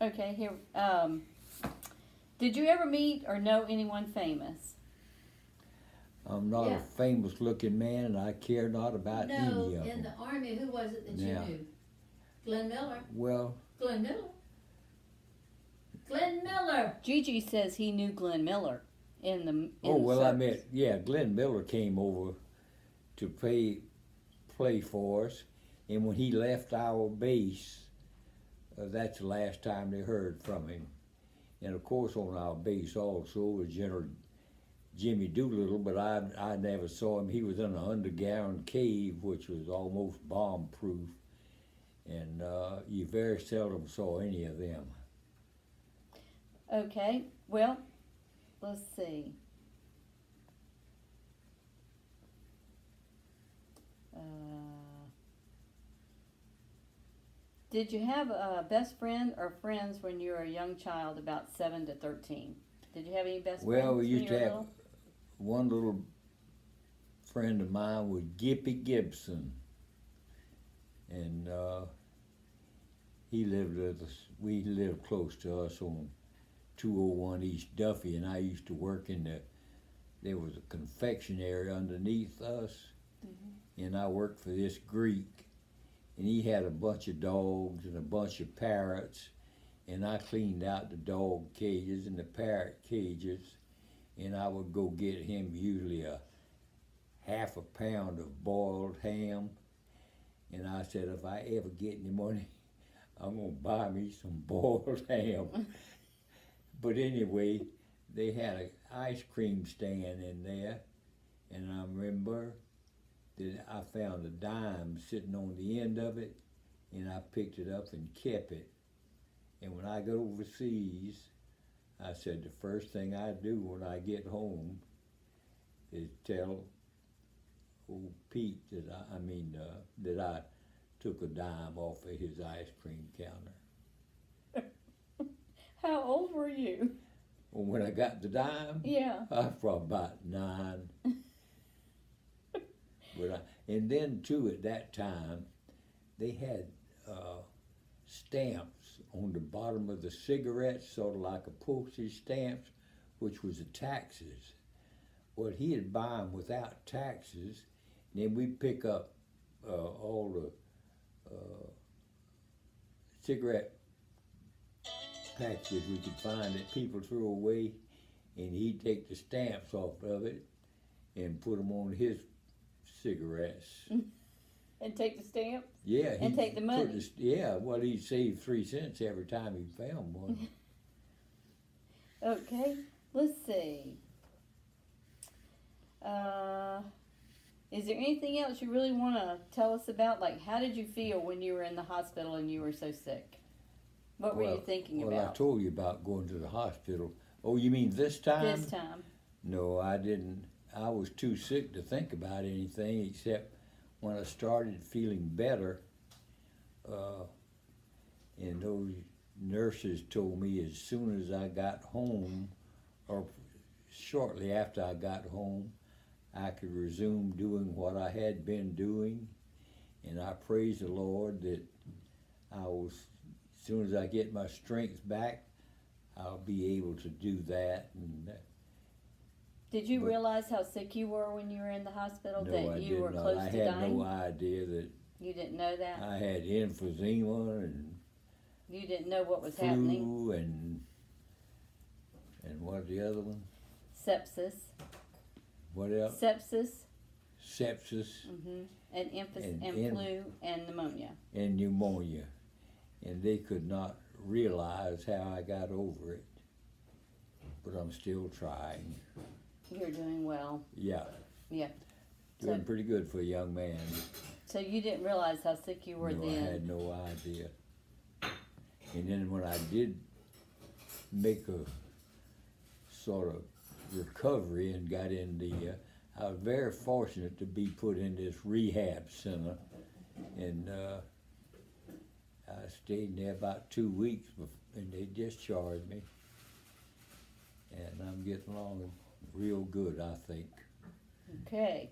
Okay, here. Did you ever meet or know anyone famous? I'm not a famous looking man, and I care not about any of them. No, in the Army, who was it that you knew? Glenn Miller? Well. Glenn Miller? Glenn Miller! Gigi says he knew Glenn Miller in the I met, Glenn Miller came over to play for us, and when he left our base, that's the last time they heard from him. And of course on our base also was General Jimmy Doolittle, but I never saw him. He was in an underground cave, which was almost bomb-proof, and you very seldom saw any of them. Okay, well, let's see. Did you have a best friend or friends when you were a young child, about 7 to 13? Did you have any best friends? Well, we used to have little? One little friend of mine was Gippy Gibson, and he lived with us. We lived close to us on 201 East Duffy, and I used to work there was a confectionery underneath us, and I worked for this Greek, and he had a bunch of dogs and a bunch of parrots, and I cleaned out the dog cages and the parrot cages, and I would go get him usually a half a pound of boiled ham, and I said, if I ever get any money, I'm gonna buy me some boiled ham. But anyway, they had an ice cream stand in there, and I remember that I found a dime sitting on the end of it, and I picked it up and kept it. And when I got overseas, I said the first thing I do when I get home is tell old Pete that I took a dime off of his ice cream counter. How old were you? Well, when I got the dime, yeah, I was probably about 9. And then too, at that time, they had stamps on the bottom of the cigarettes, sort of like a postage stamps, which was the taxes. Well, he'd buy them without taxes, and then we'd pick up all the cigarette packages we could find that people threw away, and he'd take the stamps off of it and put them on his cigarettes. And take the stamps? Yeah. And take the money? He'd save 3 cents every time he found one. Okay, let's see. Is there anything else you really want to tell us about? Like, how did you feel when you were in the hospital and you were so sick? What were you thinking about? Well, I told you about going to the hospital. Oh, you mean this time? This time. No, I didn't. I was too sick to think about anything except when I started feeling better, and those nurses told me as soon as I got home, or shortly after I got home, I could resume doing what I had been doing, and I praise the Lord that as soon as I get my strength back, I'll be able to do that. And did you realize how sick you were when you were in the hospital? No, that you were not. close to dying? I had no idea that. You didn't know that? I had emphysema and. You didn't know what was flu happening? And what's the other one? Sepsis. What else? Sepsis. Sepsis. And flu and pneumonia. And pneumonia. And they could not realize how I got over it. But I'm still trying. You're doing well. Yeah. Yeah. Doing pretty good for a young man. So you didn't realize how sick you were then? I had no idea. And then when I did make a sort of recovery and got in I was very fortunate to be put in this rehab center. And I stayed there about 2 weeks and they discharged me. And I'm getting along real good, I think. Okay.